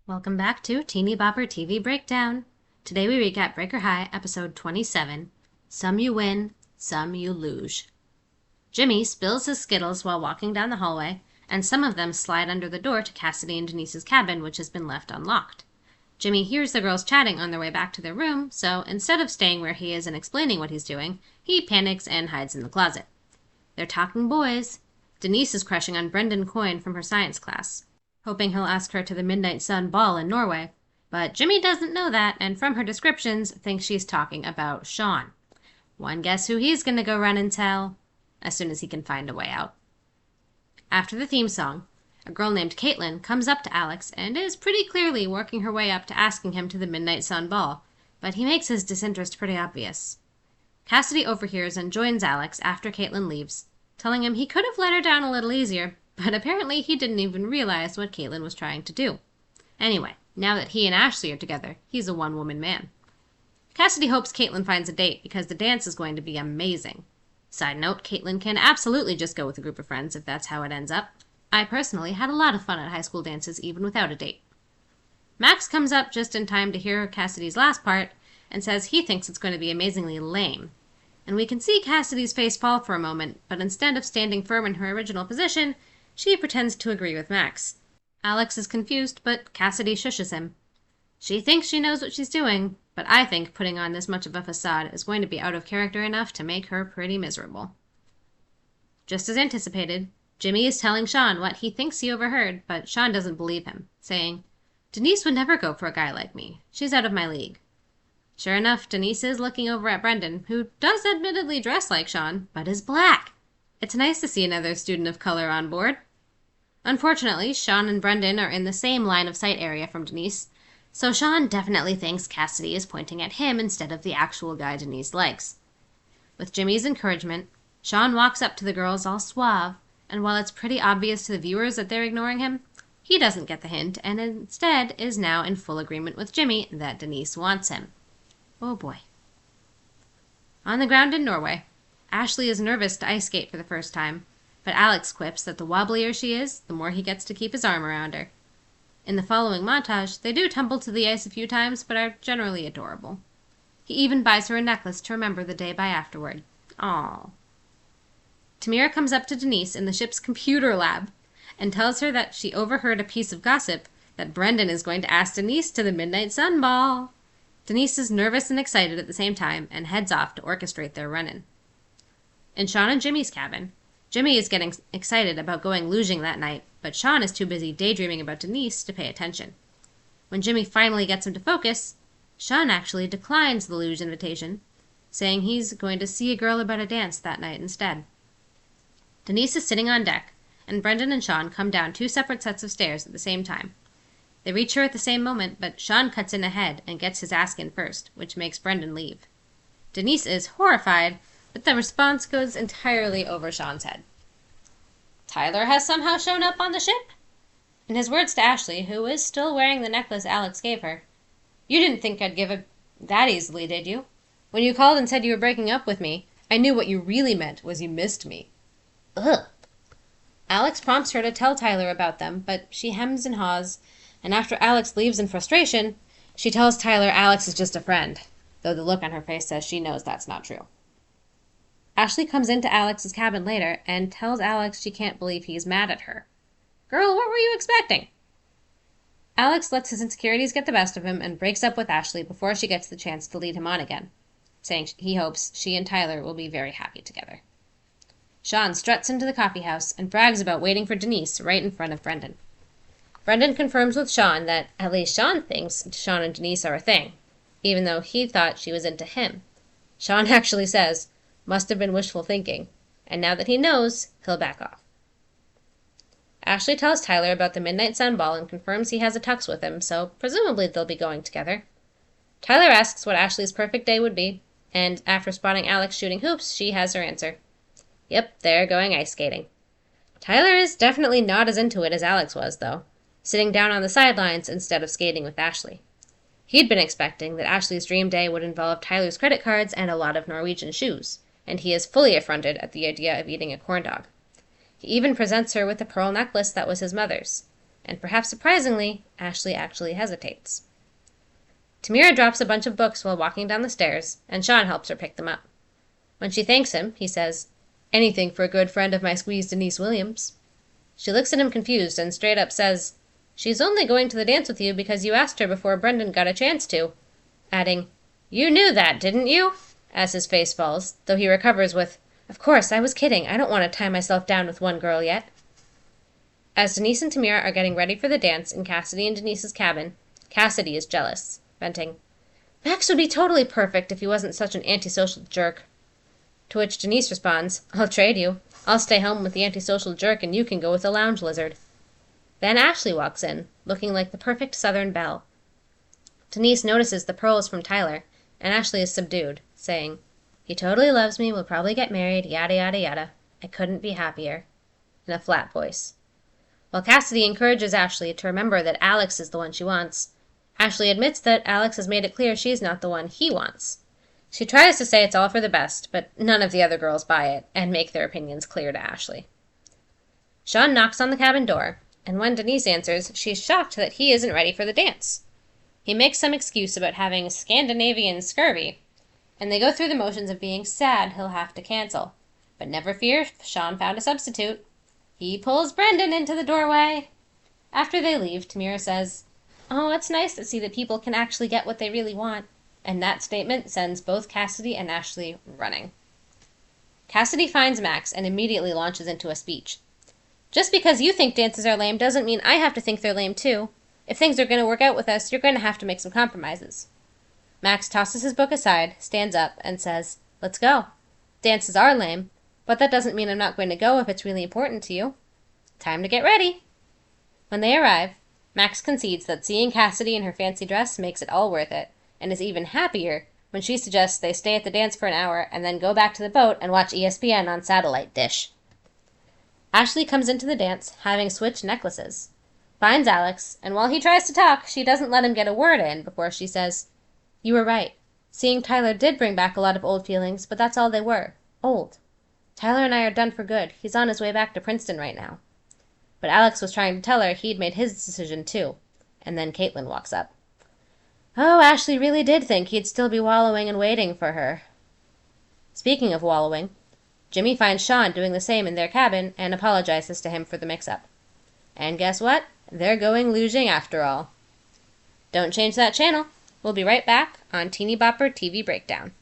Welcome back to Teeny Bopper TV Breakdown. Today we recap Breaker High, episode 27, Some You Win, Some You Luge. Jimmy spills his Skittles while walking down the hallway, and some of them slide under the door to Cassidy and Denise's cabin, which has been left unlocked. Jimmy hears the girls chatting on their way back to their room, so instead of staying where he is and explaining what he's doing, he panics and hides in the closet. They're talking boys. Denise is crushing on Brendan Coyne from her science class, hoping he'll ask her to the Midnight Sun ball in Norway. But Jimmy doesn't know that, and from her descriptions, thinks she's talking about Sean. One guess who he's going to go run and tell, as soon as he can find a way out. After the theme song, a girl named Caitlin comes up to Alex and is pretty clearly working her way up to asking him to the Midnight Sun ball, but he makes his disinterest pretty obvious. Cassidy overhears and joins Alex after Caitlin leaves, telling him he could have let her down a little easier, but apparently he didn't even realize what Caitlin was trying to do. Anyway, now that he and Ashley are together, he's a one-woman man. Cassidy hopes Caitlin finds a date because the dance is going to be amazing. Side note, Caitlin can absolutely just go with a group of friends if that's how it ends up. I personally had a lot of fun at high school dances even without a date. Max comes up just in time to hear Cassidy's last part and says he thinks it's going to be amazingly lame. And we can see Cassidy's face fall for a moment, but instead of standing firm in her original position, she pretends to agree with Max. Alex is confused, but Cassidy shushes him. She thinks she knows what she's doing, but I think putting on this much of a facade is going to be out of character enough to make her pretty miserable. Just as anticipated, Jimmy is telling Sean what he thinks he overheard, but Sean doesn't believe him, saying, "Denise would never go for a guy like me. She's out of my league." Sure enough, Denise is looking over at Brendan, who does admittedly dress like Sean, but is black. It's nice to see another student of color on board. Unfortunately, Sean and Brendan are in the same line of sight area from Denise, so Sean definitely thinks Cassidy is pointing at him instead of the actual guy Denise likes. With Jimmy's encouragement, Sean walks up to the girls all suave, and while it's pretty obvious to the viewers that they're ignoring him, he doesn't get the hint and instead is now in full agreement with Jimmy that Denise wants him. Oh boy. On the ground in Norway, Ashley is nervous to ice skate for the first time, but Alex quips that the wobblier she is, the more he gets to keep his arm around her. In the following montage, they do tumble to the ice a few times, but are generally adorable. He even buys her a necklace to remember the day by afterward. Aww. Tamira comes up to Denise in the ship's computer lab and tells her that she overheard a piece of gossip that Brendan is going to ask Denise to the Midnight Sun ball. Denise is nervous and excited at the same time and heads off to orchestrate their run-in. In Sean and Jimmy's cabin, Jimmy is getting excited about going luging that night, but Sean is too busy daydreaming about Denise to pay attention. When Jimmy finally gets him to focus, Sean actually declines the luge invitation, saying he's going to see a girl about a dance that night instead. Denise is sitting on deck, and Brendan and Sean come down two separate sets of stairs at the same time. They reach her at the same moment, but Sean cuts in ahead and gets his ask in first, which makes Brendan leave. Denise is horrified, but the response goes entirely over Sean's head. Tyler has somehow shown up on the ship? In his words to Ashley, who is still wearing the necklace Alex gave her, "You didn't think I'd give up that easily, did you? When you called and said you were breaking up with me, I knew what you really meant was you missed me." Ugh. Alex prompts her to tell Tyler about them, but she hems and haws, and after Alex leaves in frustration, she tells Tyler Alex is just a friend, though the look on her face says she knows that's not true. Ashley comes into Alex's cabin later and tells Alex she can't believe he's mad at her. Girl, what were you expecting? Alex lets his insecurities get the best of him and breaks up with Ashley before she gets the chance to lead him on again, saying he hopes she and Tyler will be very happy together. Sean struts into the coffee house and brags about waiting for Denise right in front of Brendan. Brendan confirms with Sean that at least Sean thinks Sean and Denise are a thing, even though he thought she was into him. Sean actually says, "Must have been wishful thinking," and now that he knows, he'll back off. Ashley tells Tyler about the Midnight Sun ball and confirms he has a tux with him, so presumably they'll be going together. Tyler asks what Ashley's perfect day would be, and after spotting Alex shooting hoops, she has her answer. Yep, they're going ice skating. Tyler is definitely not as into it as Alex was, though, sitting down on the sidelines instead of skating with Ashley. He'd been expecting that Ashley's dream day would involve Tyler's credit cards and a lot of Norwegian shoes, and he is fully affronted at the idea of eating a corn dog. He even presents her with a pearl necklace that was his mother's, and perhaps surprisingly, Ashley actually hesitates. Tamira drops a bunch of books while walking down the stairs, and Sean helps her pick them up. When she thanks him, he says, "Anything for a good friend of my squeeze Denise Williams." She looks at him confused and straight up says, "She's only going to the dance with you because you asked her before Brendan got a chance to," adding, "You knew that, didn't you?" as his face falls, though he recovers with, "Of course, I was kidding. I don't want to tie myself down with one girl yet." As Denise and Tamira are getting ready for the dance in Cassidy and Denise's cabin, Cassidy is jealous, venting, "Max would be totally perfect if he wasn't such an antisocial jerk." To which Denise responds, "I'll trade you. I'll stay home with the antisocial jerk and you can go with the lounge lizard." Then Ashley walks in, looking like the perfect Southern belle. Denise notices the pearls from Tyler, and Ashley is subdued, saying, "He totally loves me, we'll probably get married, yada yada yada. I couldn't be happier," in a flat voice. While Cassidy encourages Ashley to remember that Alex is the one she wants, Ashley admits that Alex has made it clear she's not the one he wants. She tries to say it's all for the best, but none of the other girls buy it and make their opinions clear to Ashley. Sean knocks on the cabin door, and when Denise answers, she's shocked that he isn't ready for the dance. He makes some excuse about having Scandinavian scurvy, and they go through the motions of being sad he'll have to cancel. But never fear, Sean found a substitute. He pulls Brendan into the doorway. After they leave, Tamira says, "Oh, it's nice to see that people can actually get what they really want." And that statement sends both Cassidy and Ashley running. Cassidy finds Max and immediately launches into a speech. "Just because you think dances are lame doesn't mean I have to think they're lame too. If things are going to work out with us, you're going to have to make some compromises." Max tosses his book aside, stands up, and says, "Let's go. Dances are lame, but that doesn't mean I'm not going to go if it's really important to you. Time to get ready." When they arrive, Max concedes that seeing Cassidy in her fancy dress makes it all worth it, and is even happier when she suggests they stay at the dance for an hour and then go back to the boat and watch ESPN on satellite dish. Ashley comes into the dance, having switched necklaces, finds Alex, and while he tries to talk, she doesn't let him get a word in before she says, "You were right. Seeing Tyler did bring back a lot of old feelings, but that's all they were. Old. Tyler and I are done for good. He's on his way back to Princeton right now." But Alex was trying to tell her he'd made his decision too, and then Caitlin walks up. Oh, Ashley really did think he'd still be wallowing and waiting for her. Speaking of wallowing, Jimmy finds Sean doing the same in their cabin and apologizes to him for the mix-up. And guess what? They're going luging after all. Don't change that channel. We'll be right back on Teeny Bopper TV Breakdown.